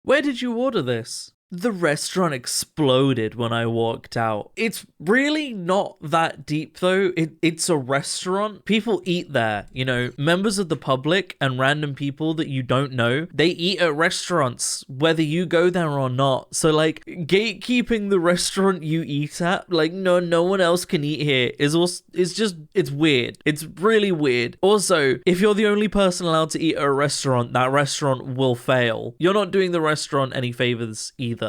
Where did you order this? The restaurant exploded when I walked out. It's really not that deep though. It's a restaurant. People eat there, you know, members of the public and random people that you don't know, they eat at restaurants whether you go there or not. So like gatekeeping the restaurant you eat at, like no one else can eat here is it's weird. It's really weird. Also, if you're the only person allowed to eat at a restaurant, that restaurant will fail. You're not doing the restaurant any favors either.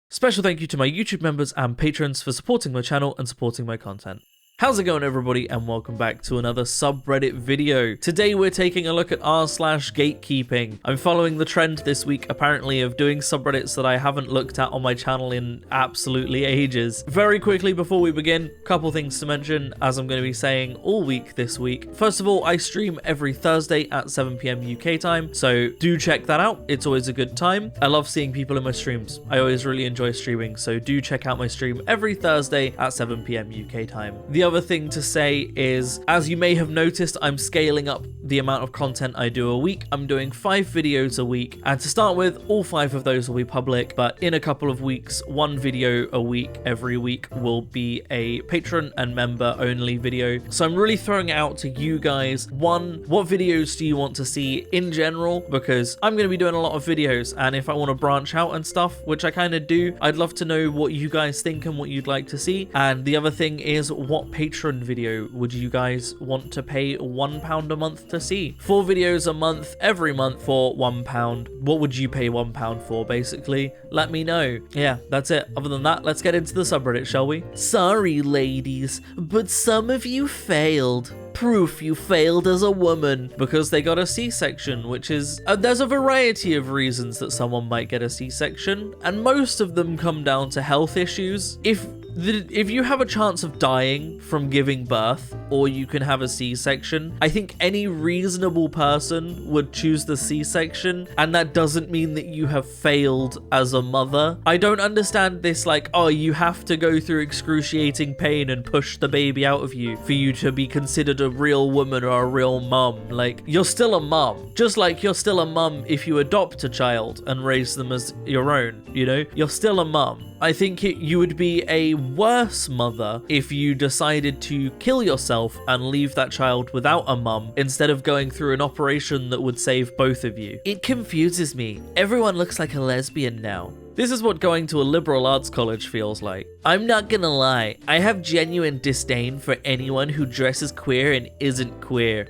Special thank you to my YouTube members and patrons for supporting my channel and supporting my content. How's it going, everybody, and welcome back to another subreddit video. Today we're taking a look at r/gatekeeping. I'm following the trend this week, apparently, of doing subreddits that I haven't looked at on my channel in absolutely ages. Very quickly before we begin, couple things to mention, as I'm going to be saying all week this week. First of all, I stream every Thursday at 7 PM UK time, so do check that out. It's always a good time. I love seeing people in my streams. I always really enjoy streaming, so do check out my stream every Thursday at 7 PM UK time. The other thing to say is, as you may have noticed, I'm scaling up the amount of content I do a week. I'm doing 5 videos a week, and to start with, all 5 of those will be public, but in a couple of weeks, 1 video a week every week will be a patron and member only video. So I'm really throwing it out to you guys. 1, what videos do you want to see in general? Because I'm going to be doing a lot of videos, and if I want to branch out and stuff, which I kind of do, I'd love to know what you guys think and what you'd like to see. And the other thing is, what patron video would you guys want to pay £1 a month to see? 4 videos a month, every month for £1. What would you pay £1 for, basically? Let me know. Yeah, that's it. Other than that, let's get into the subreddit, shall we? Sorry, ladies, but some of you failed. Proof you failed as a woman because they got a C-section, which is there's a variety of reasons that someone might get a C-section, and most of them come down to health issues. If you have a chance of dying from giving birth, or you can have a C-section, I think any reasonable person would choose the C-section, and that doesn't mean that you have failed as a mother. I don't understand this, like, oh, you have to go through excruciating pain and push the baby out of you for you to be considered a real woman or a real mum. Like, you're still a mum, just like you're still a mum if you adopt a child and raise them as your own, you know? You're still a mum. I think you would be a worse mother if you decided to kill yourself and leave that child without a mum instead of going through an operation that would save both of you. It confuses me. Everyone looks like a lesbian now. This is what going to a liberal arts college feels like. I'm not gonna lie, I have genuine disdain for anyone who dresses queer and isn't queer.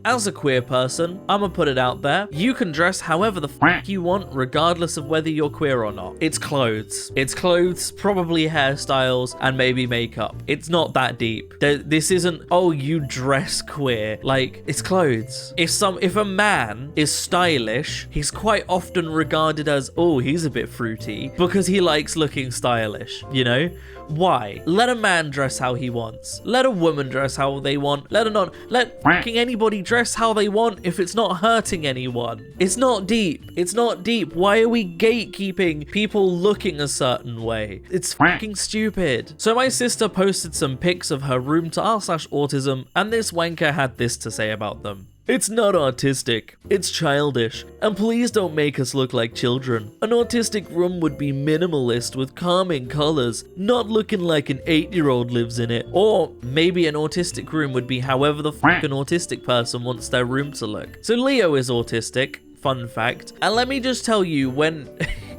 As a queer person, I'ma put it out there, you can dress however the f*** you want regardless of whether you're queer or not. It's clothes. It's clothes, probably hairstyles, and maybe makeup. It's not that deep. This isn't, oh, you dress queer. Like, it's clothes. If a man is stylish, he's quite often regarded as, oh, he's a bit fruity, because he likes looking stylish, you know? Why? Let a man dress how he wants. Let a woman dress how they want. Let fucking anybody dress how they want if it's not hurting anyone. It's not deep. It's not deep. Why are we gatekeeping people looking a certain way? It's fucking stupid. So my sister posted some pics of her room to r/autism, and this wanker had this to say about them. It's not autistic, it's childish, and please don't make us look like children. An autistic room would be minimalist with calming colors, not looking like an 8-year-old lives in it. Or maybe an autistic room would be however the fuck an autistic person wants their room to look. So Leo is autistic, fun fact, and let me just tell you, when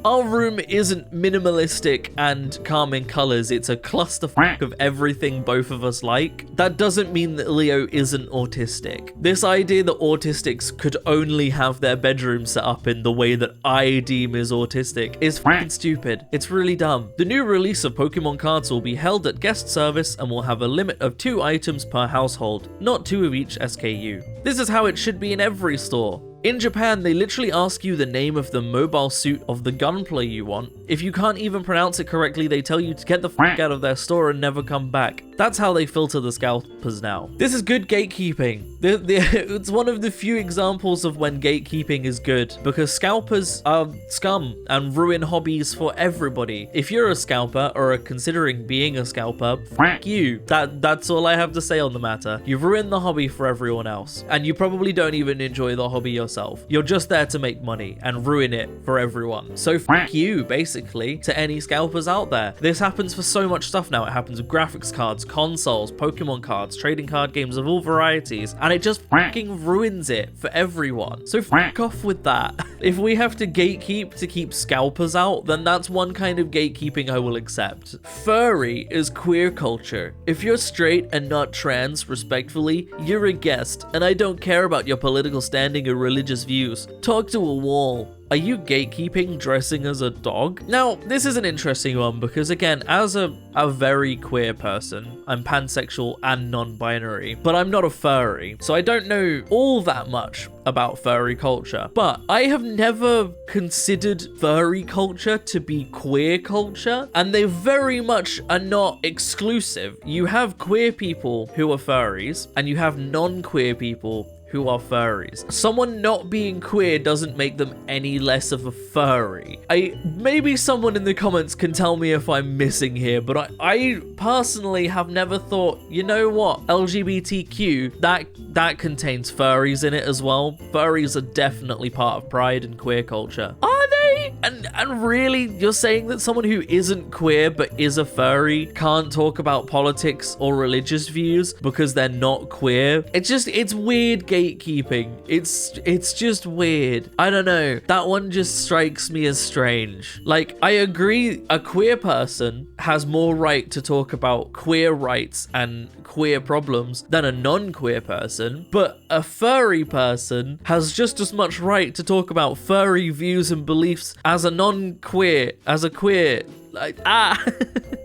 our room isn't minimalistic and calming colors, it's a clusterfuck of everything both of us like. That doesn't mean that Leo isn't autistic. This idea that autistics could only have their bedroom set up in the way that I deem is autistic is fucking stupid. It's really dumb. The new release of Pokemon cards will be held at guest service and will have a limit of 2 items per household, not 2 of each SKU. This is how it should be in every store. In Japan, they literally ask you the name of the mobile suit of the gunplay you want. If you can't even pronounce it correctly, they tell you to get the fuck out of their store and never come back. That's how they filter the scalpers now. This is good gatekeeping. It's one of the few examples of when gatekeeping is good, because scalpers are scum and ruin hobbies for everybody. If you're a scalper or are considering being a scalper, fuck you. That's all I have to say on the matter. You've ruined the hobby for everyone else, and you probably don't even enjoy the hobby yourself. yourself. You're just there to make money and ruin it for everyone. So fuck you, basically, to any scalpers out there. This happens for so much stuff now. It happens with graphics cards, consoles, Pokemon cards, trading card games of all varieties, and it just fucking ruins it for everyone. So fuck off with that. If we have to gatekeep to keep scalpers out, then that's one kind of gatekeeping I will accept. Furry is queer culture. If you're straight and not trans, respectfully, you're a guest, and I don't care about your political standing or religious views. Talk to a wall. Are you gatekeeping dressing as a dog? Now, this is an interesting one because, again, as a very queer person, I'm pansexual and non-binary, but I'm not a furry, so I don't know all that much about furry culture. But I have never considered furry culture to be queer culture, and they very much are not exclusive. You have queer people who are furries, and you have non-queer people who are furries. Someone not being queer doesn't make them any less of a furry. Maybe someone in the comments can tell me if I'm missing here, but I personally have never thought, you know what, LGBTQ, that contains furries in it as well. Furries are definitely part of pride and queer culture. Are they? And really, you're saying that someone who isn't queer but is a furry can't talk about politics or religious views because they're not queer? It's weird gatekeeping. It's just weird. I don't know. That one just strikes me as strange. Like, I agree a queer person has more right to talk about queer rights and queer problems than a non-queer person, but a furry person has just as much right to talk about furry views and beliefs as a non-queer, as a queer. Like,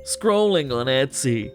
scrolling on Etsy.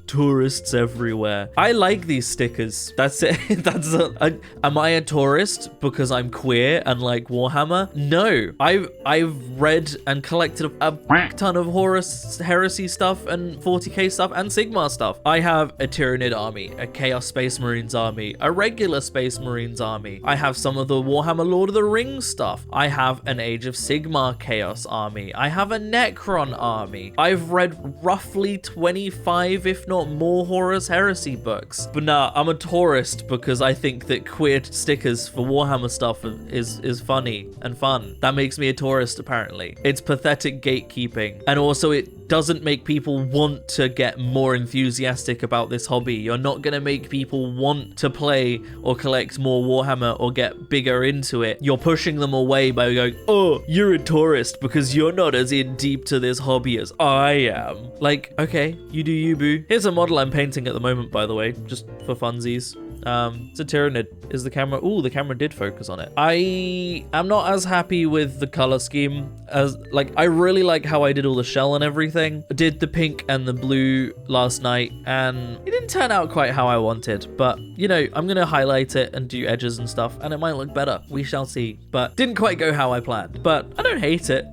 Tourists everywhere. I like these stickers. That's it. Am I a tourist because I'm queer and like Warhammer? No. I've read and collected a ton of Horus Heresy stuff and 40k stuff and Sigmar stuff. I have a Tyranid army, a Chaos Space Marines army, a regular Space Marines army. I have some of the Warhammer Lord of the Rings stuff. I have an Age of Sigmar Chaos army. I have a Necron army. I've read roughly 25, if not more, Horus Heresy books. But nah, I'm a tourist because I think that queer stickers for Warhammer stuff is funny and fun. That makes me a tourist, apparently. It's pathetic gatekeeping. And also, it doesn't make people want to get more enthusiastic about this hobby. You're not going to make people want to play or collect more Warhammer or get bigger into it. You're pushing them away by going, oh, you're a tourist because you're not as in deep to this hobby as I am. Like, okay, you do you, boo. Here's a model I'm painting at the moment, by the way, just for funsies. It's a Tyranid. Is the camera... Ooh, the camera did focus on it. I am not as happy with the color scheme as... Like, I really like how I did all the shell and everything. I did the pink and the blue last night, and it didn't turn out quite how I wanted. But, you know, I'm going to highlight it and do edges and stuff, and it might look better. We shall see. But didn't quite go how I planned. But I don't hate it.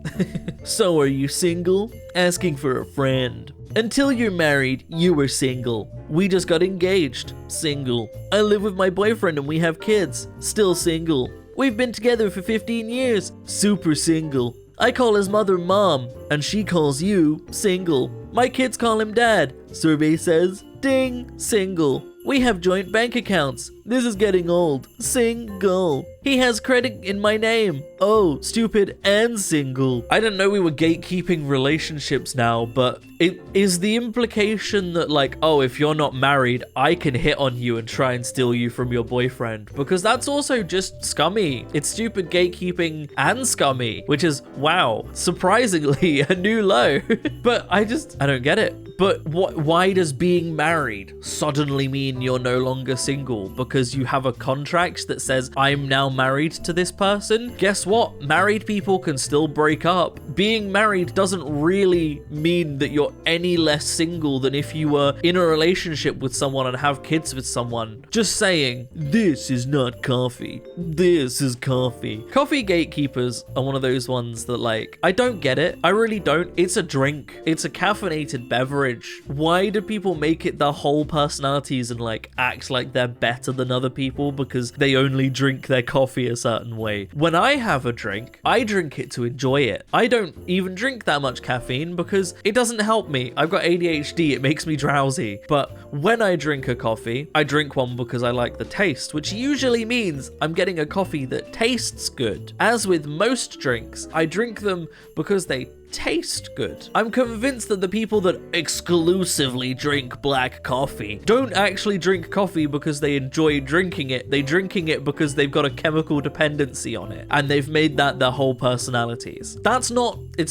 So, are you single? Asking for a friend. Until you're married, you were single. We just got engaged. Single. I live with my boyfriend and we have kids. Still single. We've been together for 15 years. Super single. I call his mother mom, and she calls you single. My kids call him dad. Survey says, ding, single. We have joint bank accounts. This is getting old. Single. He has credit in my name. Oh, stupid and single. I didn't know we were gatekeeping relationships now, but it is the implication that, like, oh, if you're not married, I can hit on you and try and steal you from your boyfriend, because that's also just scummy. It's stupid gatekeeping and scummy, which is, wow, surprisingly a new low. But I don't get it. But why does being married suddenly mean you're no longer single? Because you have a contract that says, I'm now married to this person? Guess what? Married people can still break up. Being married doesn't really mean that you're any less single than if you were in a relationship with someone and have kids with someone. Just saying, this is not coffee. This is coffee. Coffee gatekeepers are one of those ones that, like, I don't get it. I really don't. It's a drink. It's a caffeinated beverage. Why do people make it their whole personalities and, like, act like they're better than than other people because they only drink their coffee a certain way. When I have a drink, I drink it to enjoy it. I don't even drink that much caffeine because it doesn't help me. I've got ADHD, it makes me drowsy. But when I drink a coffee, I drink one because I like the taste, which usually means I'm getting a coffee that tastes good. As with most drinks, I drink them because they taste good. I'm convinced that the people that exclusively drink black coffee don't actually drink coffee because they enjoy drinking it. They're drinking it because they've got a chemical dependency on it and they've made that their whole personalities. It's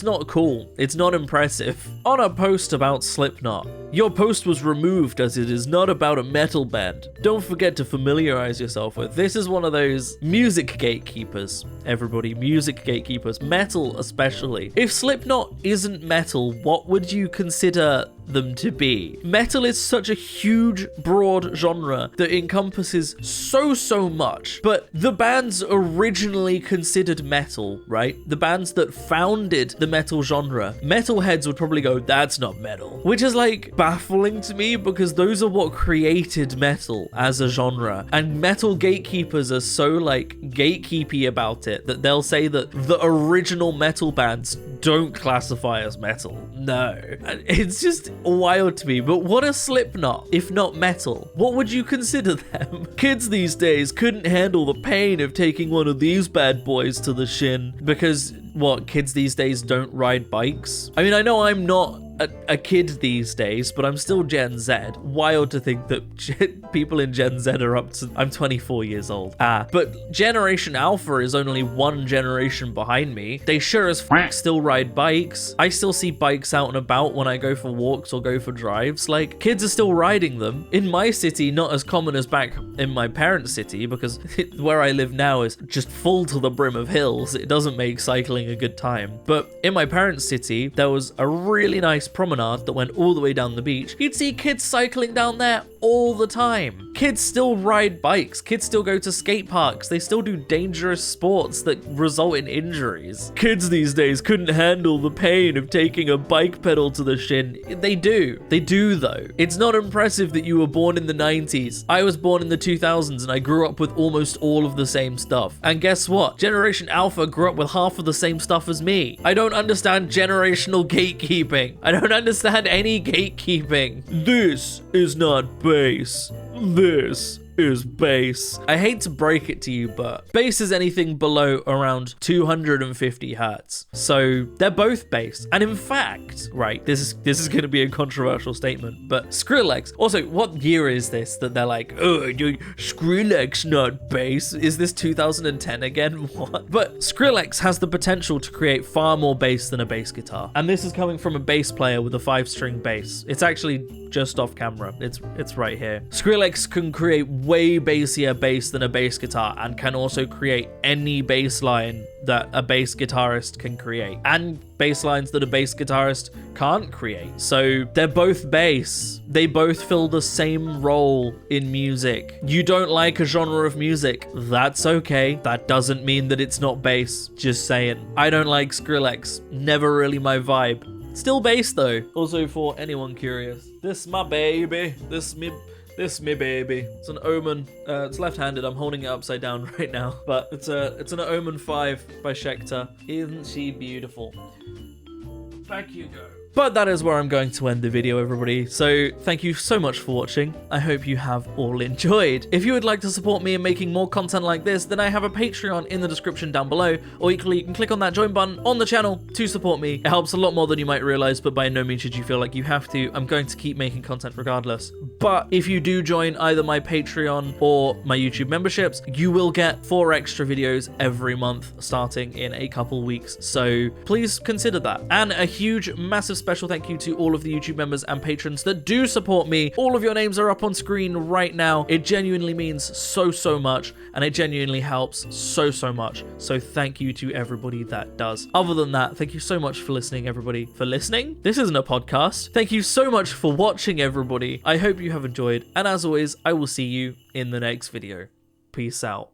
not cool. It's not impressive. On a post about Slipknot, your post was removed as it is not about a metal band. Don't forget to familiarize yourself with. This is one of those music gatekeepers. Everybody, music gatekeepers, metal especially. If Slipknot isn't metal, what would you consider them to be? Metal is such a huge, broad genre that encompasses so much, but the bands originally considered metal, right? The bands that founded the metal genre, metalheads would probably go, that's not metal, which is like baffling to me because those are what created metal as a genre, and metal gatekeepers are so like gatekeepy about it that they'll say that the original metal bands don't classify as metal. No, it's just wild to me. But what are Slipknot if not metal? What would you consider them? Kids these days couldn't handle the pain of taking one of these bad boys to the shin because what, kids these days don't ride bikes? I mean, I know I'm not a kid these days, but I'm still Gen Z. Wild to think that people in Gen Z are up to... I'm 24 years old. But Generation Alpha is only one generation behind me. They sure as f*** still ride bikes. I still see bikes out and about when I go for walks or go for drives. Like, kids are still riding them. In my city, not as common as back in my parents' city, because where I live now is just full to the brim of hills. It doesn't make cycling a good time. But in my parents' city, there was a really nice promenade that went all the way down the beach. You'd see kids cycling down there all the time. Kids still ride bikes. Kids still go to skate parks. They still do dangerous sports that result in injuries. Kids these days couldn't handle the pain of taking a bike pedal to the shin. They do. They do though. It's not impressive that you were born in the 90s. I was born in the 2000s and I grew up with almost all of the same stuff. And guess what? Generation Alpha grew up with half of the same stuff as me. I don't understand generational gatekeeping. I don't understand any gatekeeping. This is not base. This is bass. I hate to break it to you, but bass is anything below around 250 hertz. So they're both bass. And in fact, right, this is going to be a controversial statement, but Skrillex, also, what year is this that they're like, oh, Skrillex not bass? Is this 2010 again? What? But Skrillex has the potential to create far more bass than a bass guitar. And this is coming from a bass player with a 5-string bass. It's actually just off camera. It's right here. Skrillex can create way bassier bass than a bass guitar and can also create any bass line that a bass guitarist can create and bass lines that a bass guitarist can't create. So they're both bass. They both fill the same role in music. You don't like a genre of music, that's okay. That doesn't mean that it's not bass. Just saying. I don't like Skrillex. Never really my vibe. Still bass though. Also, for anyone curious, this my baby. This me baby. It's an Omen. It's left-handed. I'm holding it upside down right now. But it's an Omen 5 by Schecter. Isn't she beautiful? Back you go. But that is where I'm going to end the video, everybody. So thank you so much for watching. I hope you have all enjoyed. If you would like to support me in making more content like this, then I have a Patreon in the description down below, or equally you can click on that join button on the channel to support me. It helps a lot more than you might realize, but by no means should you feel like you have to. I'm going to keep making content regardless. But if you do join either my Patreon or my YouTube memberships, you will get 4 extra videos every month starting in a couple weeks. So please consider that. And a huge, massive special thank you to all of the YouTube members and patrons that do support me. All of your names are up on screen right now. It genuinely means so much, and it genuinely helps so much. So thank you to everybody that does. Other than that, thank you so much for listening, everybody. For listening? This isn't a podcast. Thank you so much for watching, everybody. I hope you have enjoyed, and as always, I will see you in the next video. Peace out.